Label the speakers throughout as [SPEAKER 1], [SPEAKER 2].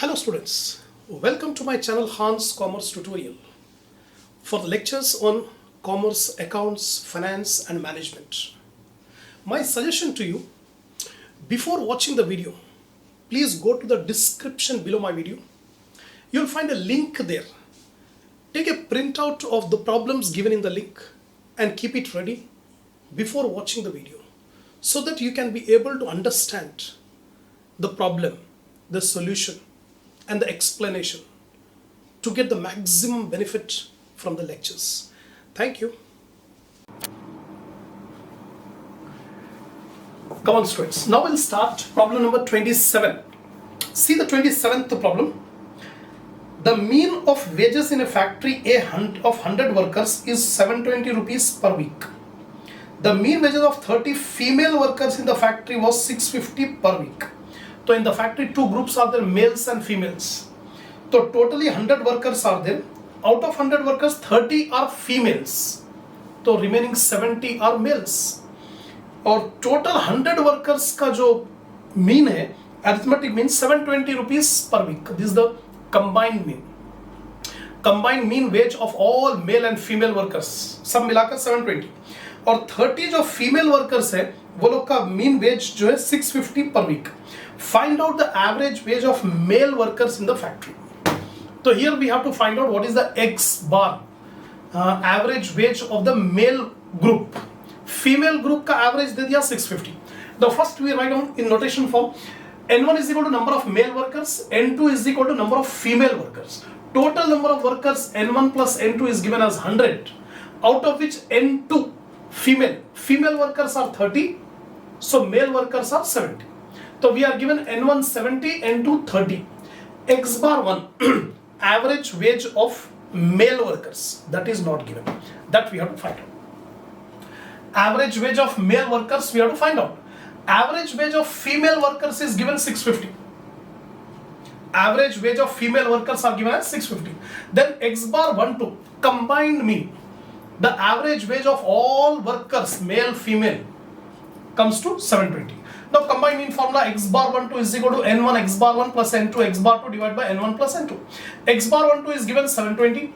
[SPEAKER 1] Hello students, welcome to my channel Hans Commerce Tutorial for the lectures on commerce, accounts, finance and management. My suggestion to you, before watching the video, please go to the description below my video. You'll find a link there. Take a printout of the problems given in the link and keep it ready before watching the video so that you can be able to understand the problem, the solution and the explanation to get the maximum benefit from the lectures. Thank you. Come on students, now we'll start problem number 27. See the 27th problem. The mean of wages in a factory of 100 workers is 720 rupees per week. The mean wages of 30 female workers in the factory was 650 per week. So in the factory, two groups are there, males and females. So totally 100 workers are there. Out of 100 workers, 30 are females. So remaining 70 are males. और total 100 workers का जो mean है, arithmetic mean 720 rupees per week. This is the combined mean. Combined mean wage of all male and female workers. सब मिलाकर 720. और 30 जो female workers है, वो लोग का mean wage जो है 650 per week. Find out the average wage of male workers in the factory. So here we have to find out what is the X bar average wage of the male group. Female group का average दे दिया 650. The first we write down in notation form. N1 is equal to number of male workers. N2 is equal to number of female workers. Total number of workers N1 plus N2 is given as 100. Out of which N2 female workers are 30. So male workers are 70. So we are given N1 70, N2 30. X bar 1 average wage of male workers, that is not given. That we have to find out. Average wage of male workers we have to find out. Average wage of female workers is given 650. Average wage of female workers are given as 650. Then X bar 1 2 combined mean. The average wage of all workers, male, female, comes to 720. Now combined mean formula X bar 1 2 is equal to N1 X bar 1 plus N2 X bar 2 divided by N1 plus N2. X bar 1 2 is given 720.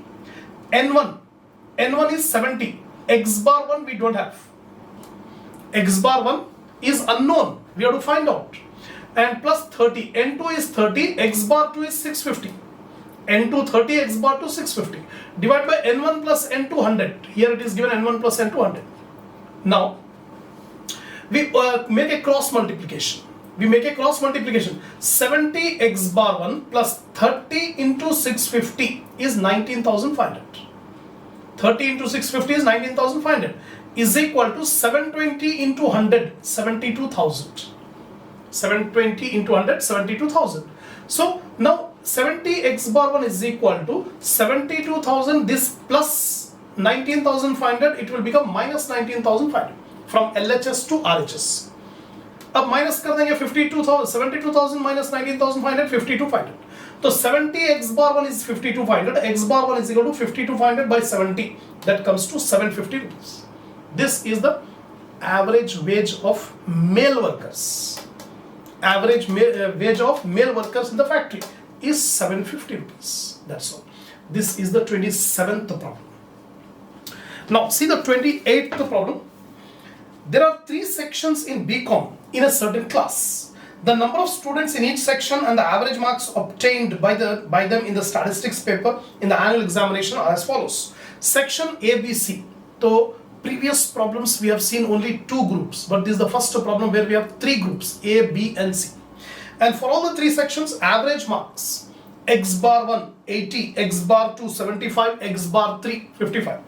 [SPEAKER 1] N1 is 70. X bar 1 we don't have. X bar 1 is unknown. We have to find out. And plus 30. N2 is 30. X bar 2 is 650. N2 30. X bar 2 650. Divided by N1 plus N2 100. Here it is given N1 plus N2 100. Now we make a cross multiplication. 70 X bar 1 plus 30 into 650 is 19,500. 30 into 650 is 19,500 is equal to 720 into 100, 72,000. 720 into 100, 72,000. So now 70 X bar 1 is equal to 72,000. This plus 19,500, it will become minus 19,500. From LHS to RHS. अब minus कर देंगे 72,000 minus 19,500 52,500. तो 70 X bar 1 is 52,500. X bar 1 is equal to 52,500 by 70. That comes to 750 rupees. This is the average wage of male workers. Average wage of male workers in the factory is 750 rupees. That's all. This is the 27th problem. Now see the 28th problem. There are 3 sections in BCom in a certain class. The number of students in each section and the average marks obtained by them in the statistics paper in the annual examination are as follows. Section ABC. So previous problems we have seen only 2 groups, but this is the first problem where we have 3 groups A, B and C. And for all the 3 sections, average marks X bar 1 80, X bar 2 75, X bar 3 55.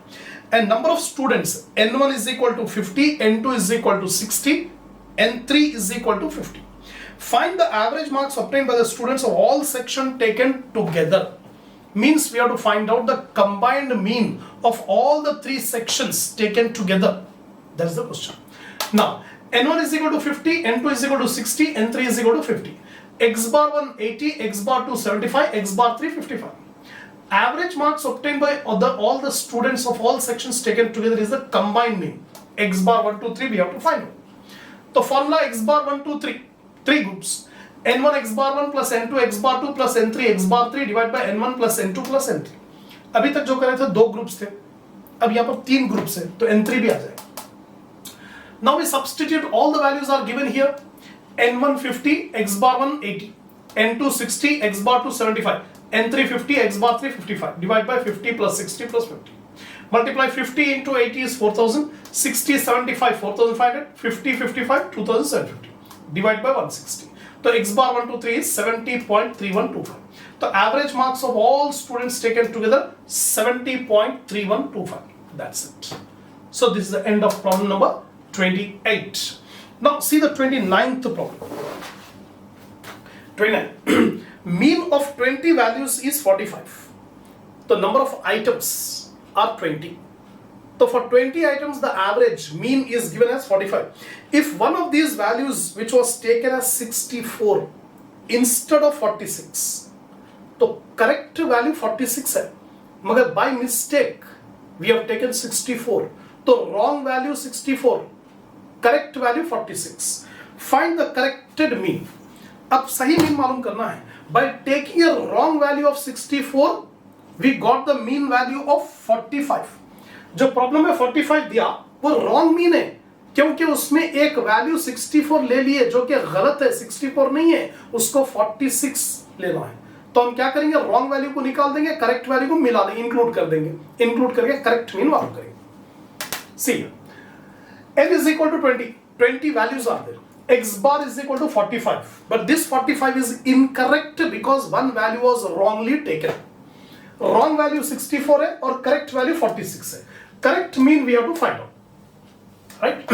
[SPEAKER 1] And number of students N1 is equal to 50, N2 is equal to 60, N3 is equal to 50. Find the average marks obtained by the students of all sections taken together. Means we have to find out the combined mean of all the 3 sections taken together. That's the question. Now N1 is equal to 50, N2 is equal to 60, N3 is equal to 50. X bar 1 80, X bar 2 75, X bar 3 55. Average marks obtained by all the students of all sections taken together is the combined mean. X bar 1 2 3 we have to find out. The formula X bar 1 2 3 groups. n1 x bar 1 plus n2 x bar 2 plus n3 x bar 3 divide by n1 plus n2 plus n3। अभी तक जो करे थे दो groups थे, अब यहां पर तीन ग्रुप्स है तो n3 भी आ जाएगा। Now we substitute, all the values are given here, n1 50, x bar 1 80, n2 60, x bar 2 75, n3 50, x bar 3 55, divide by 50 plus 60 plus 50. Multiply 50 into 80 is 4000, 60 75 4500, 50 55 2750, divide by 160. So x bar 1 2 3 is 70.3125. The average marks of all students taken together 70.3125. That's it. So this is the end of problem number 28. Now see the 29th problem. 29. Mean of 20 values is 45. The number of items are 20. So for 20 items the average mean is given as 45. If one of these values which was taken as 64 instead of 46, तो correct value 46 है, मगर by mistake we have taken 64, तो wrong value 64, correct value 46. Find the corrected mean. अब सही mean मालूम करना है. By taking a wrong value of 64, we got the mean value of 45. जो प्रॉब्लम में 45 दिया वो रॉन्ग मीन है, क्योंकि उसमें एक वैल्यू 64 ले लिए जो कि गलत है, 64 नहीं है, उसको 46 लेना है। तो हम क्या करेंगे, रॉन्ग वैल्यू को निकाल देंगे, करेक्ट वैल्यू को मिला देंगे, इंक्लूड कर देंगे, इंक्लूड करके करेक्ट मीन मालूम करेंगे। सी n is equal to 20, 20 values are there, x bar is equal to 45, but this 45 is incorrect because one value was wrongly taken. Wrong value 64 है और correct value 46 है। Correct mean we have to find out, right?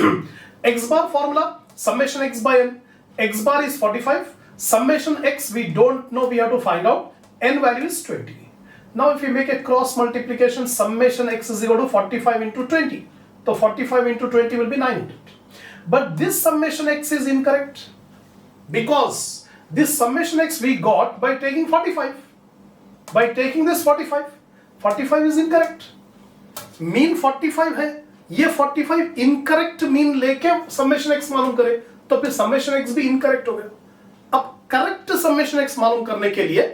[SPEAKER 1] X bar formula, summation x by n. X bar is 45, summation x we don't know, we have to find out. N value is 20. Now if we make a cross multiplication, summation x is equal to 45 into 20. So 45 into 20 will be 900. But this summation x is incorrect because this summation x we got by taking 45. By taking this 45, 45 is incorrect. Mean 45 है, ये 45 incorrect mean लेके summation x मालूम करे, तो फिर summation x भी incorrect हो गया। अब correct summation x मालूम करने के लिए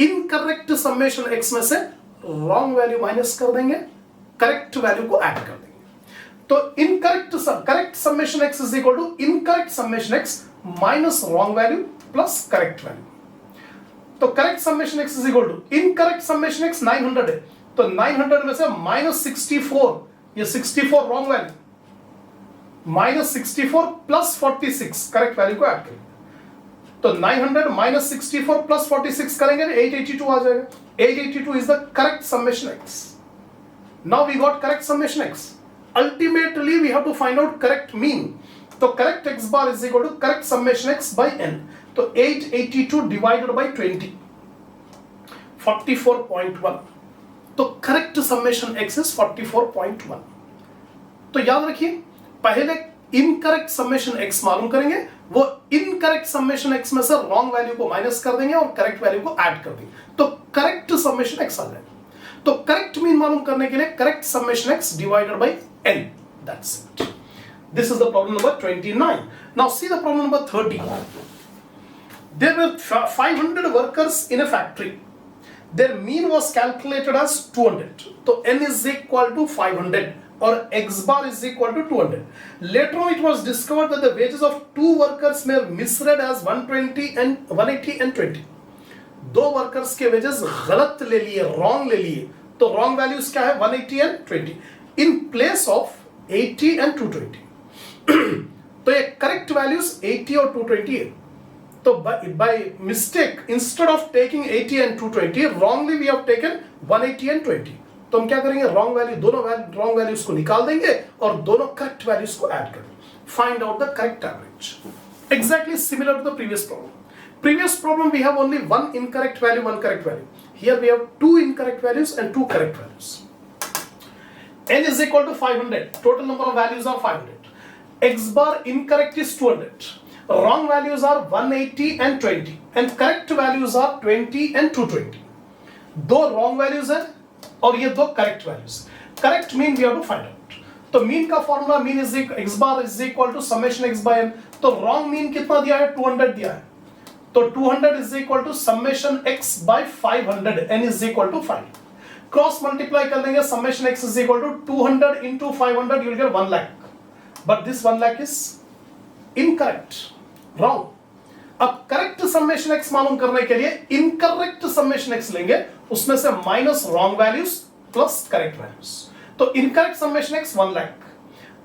[SPEAKER 1] incorrect summation x में से wrong value minus कर देंगे, correct value को add कर देंगे। तो correct summation x is equal to incorrect summation x minus wrong value plus correct value। तो correct summation x is equal to incorrect summation x 900 है, तो 900 में से माइनस 64, ये 64 wrong value, minus 64 plus 46 correct value को add करेंगे, तो 900 minus 64 plus 46 करेंगे 882 आ जाएगा। 882 is the correct summation x। Now we got correct summation x, ultimately we have to find out correct mean. तो correct x bar is equal to correct summation x by n, तो 882 divided by 20, 44.1, तो correct summation x is 44.1। तो याद रखिए, पहले incorrect summation x मालूम करेंगे, वो इनकरेक्ट समेशन x में से रॉन्ग वैल्यू को माइनस कर देंगे और करेक्ट वैल्यू को ऐड कर देंगे, तो करेक्ट समेशन x आ जाएगा। तो करेक्ट मीन मालूम करने के लिए correct summation x divided by n, that's it. This is the problem number 29. Now see the problem number 30. There were 500 workers in a factory. Their mean was calculated as 200. So n is equal to 500 or x bar is equal to 200. Later on it was discovered that the wages of two workers were misread as 120 and 180 and 20. दो workers के wages गलत ले लिए, wrong ले लिए, तो wrong values क्या है 180 and 20 in place of 80 and 220। तो ये करेक्ट वैल्यूज 80 और 220 है। तो by mistake instead of taking 80 and 220 wrongly we have taken 180 and 20। तो हम क्या करेंगे, रॉन्ग वैल्यू, दोनों रॉन्ग वैल्यूज को निकाल देंगे और दोनों करेक्ट वैल्यूज को ऐड करेंगे। Find out the correct average. Exactly similar to the previous problem. Previous problem we have only one incorrect value, one correct value. Here we have two incorrect values and two correct values. N is equal to 500. Total number of values are 500. X bar incorrect is 200. Wrong values are 180 and 20. And correct values are 20 and 220. दो wrong values हैं और ये दो correct values. Correct mean we have to find out. तो mean का formula mean is x bar is equal to summation x by n. तो wrong mean कितना दिया है, 200 दिया है। तो 200 is equal to summation x by 500, n is equal to 5. Cross multiply कर लेंगे, summation x is equal to 200 into 500, you will get 1 lakh. But this 1 lakh is incorrect, wrong. अब करेक्ट समेशन x मालूम करने के लिए incorrect summation x लेंगे, उसमें से minus wrong values plus correct values. तो इनकरेक्ट समेशन x 1 लाख.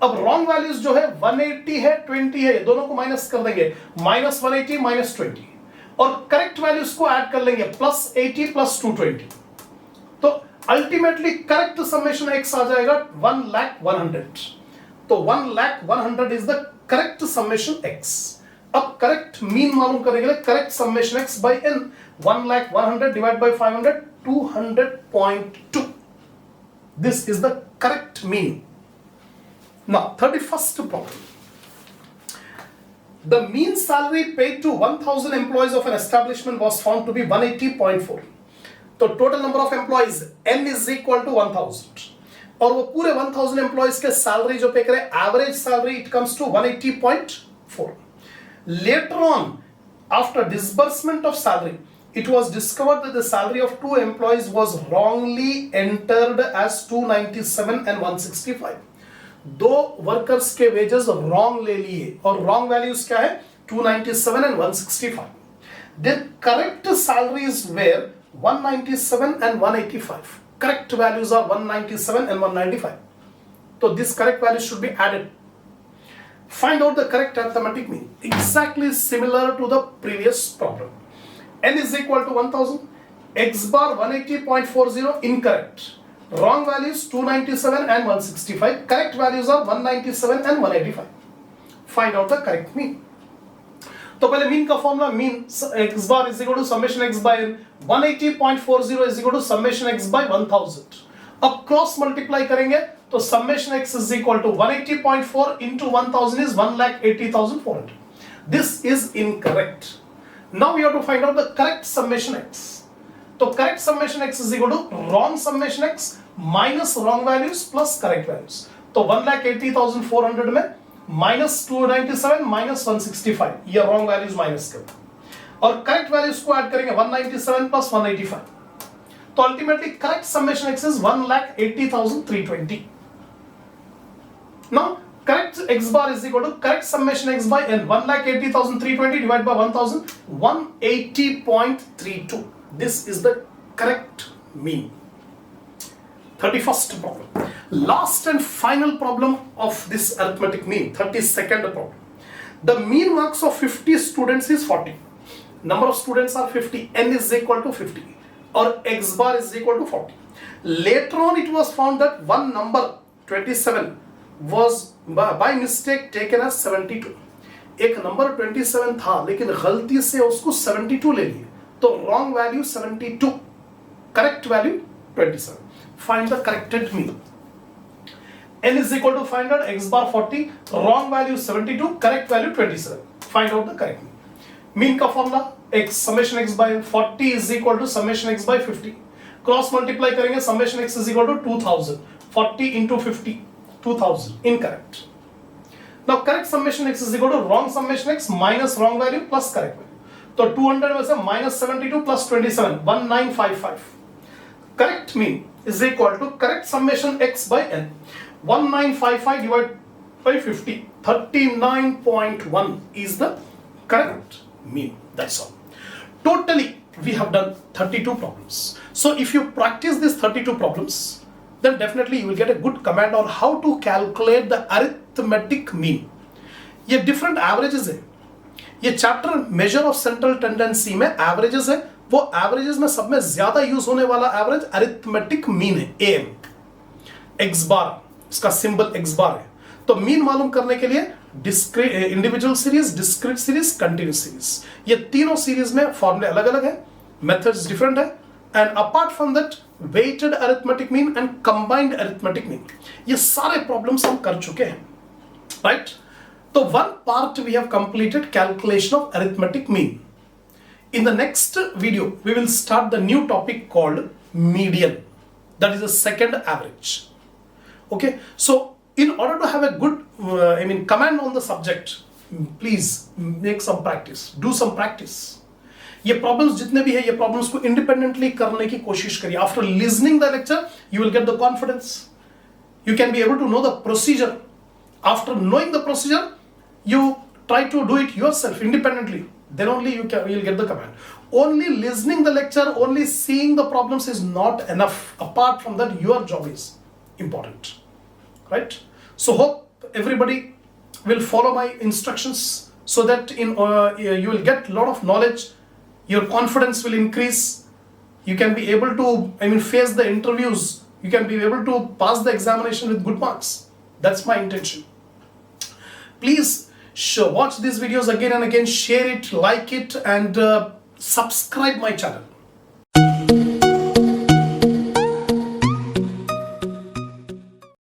[SPEAKER 1] अब रॉन्ग वैल्यूज जो है 180 है 20 है, दोनों को माइनस कर देंगे, माइनस 180 माइनस 20, और करेक्ट वैल्यूज को ऐड कर लेंगे, प्लस 80 प्लस 220. तो अल्टीमेटली करेक्ट समेशन x आ जाएगा 1,100. तो 1,100 is the correct summation x. अब करेक्ट मीन मालूम करने के लिए correct summation x by n, 1,100 divide by 500, 200.2. This is the correct mean. Now, 31st problem. The mean salary paid to 1,000 employees of an establishment was found to be 180.4. तो total number of employees n is equal to 1,000. और वो पूरे 1,000 employees के salary जो पे करे, average salary it comes to 180.4. Later on, after disbursement of salary, it was discovered that the salary of 2 employees was wrongly entered as 297 and 165. दो workers के wages wrong ले लिए, और रॉन्ग वैल्यूज क्या है, 297 and 165. Their correct salaries were 197 and 185. Correct values are 197 and 195. तो this correct value should be added. Find out the correct arithmetic mean. Exactly similar to the previous problem. n is equal to 1000, x bar 180.40, incorrect. Wrong values 297 and 165. Correct values are 197 and 185. Find out the correct mean. तो पहले mean का formula, mean x bar is equal to summation x by n, 180.40 is equal to summation x by 1000. अब cross multiply करेंगे तो summation x is equal to 180.4 into 1000 is 1,80,400. This is incorrect. Now we have to find out the correct summation x. तो correct summation x is equal to wrong summation x minus wrong values plus correct values. तो 1,80,400 में minus 297 minus 165, ये wrong values minus कर, और correct values को add करेंगे, 197 plus 185. तो ultimately correct summation x is 1,80,320. Now correct x bar is equal to correct summation x by n, 1,80,320 divided by 1,000, 180.32. This is the correct mean. 31st problem. Last and final problem of this arithmetic mean. 32nd problem. The mean marks of 50 students is 40. Number of students are 50. N is equal to 50. Or x bar is equal to 40. Later on it was found that one number 27 was by mistake taken as 72. एक number 27 था लेकिन गलती से उसको 72 ले लिए, तो wrong value 72, correct value 27. Find the corrected mean. n is equal to 500, x bar 40, wrong value 72, correct value 27. Find out the correct mean. Mean का formula x summation x by 40 is equal to summation x by 50. Cross multiply करेंगे, summation x is equal to 2000. 40 into 50, 2000. Incorrect. Now correct summation x is equal to wrong summation x minus wrong value plus correct value. तो 200 में से minus 72 plus 27, 1955. Correct mean is equal to correct summation x by n, 1955 divided by 50, 39.1 is the correct mean. That's all. Totally we have done 32 problems. So if you practice these 32 problems, then definitely you will get a good command on how to calculate the arithmetic mean. ये different averages है. ये chapter measure of central tendency में averages है, वो averages में सब में ज्यादा यूज होने वाला एवरेज अरिथमेटिक मीन है, एम. एक्स बार, इसका सिंबल एक्स बार है. तो मीन मालूम करने के लिए individual series, discrete series, continuous series, ये तीनों सीरीज में फॉर्मूले अलग अलग है, मेथड्स डिफरेंट है, and apart from that weighted arithmetic mean and combined arithmetic mean, ये सारे प्रॉब्लम्स हम कर चुके हैं, right? So one part we have completed calculation of arithmetic mean. In the next video, we will start the new topic called median. That is the second average. Okay. So in order to have a good, command on the subject, please make some practice. Do some practice. ये problems जितने भी है, ये problems को independently करने की कोशिश करिए. After listening the lecture you will get the confidence. You can be able to know the procedure. After knowing the procedure, you try to do it yourself independently. Then only you'll get the command. Only listening the lecture, only seeing the problems is not enough. Apart from that, your job is important, right? So hope everybody will follow my instructions so that you will get a lot of knowledge. Your confidence will increase. You can be able to face the interviews. You can be able to pass the examination with good marks. That's my intention. Please watch these videos again and again, share it, like it, and subscribe my channel.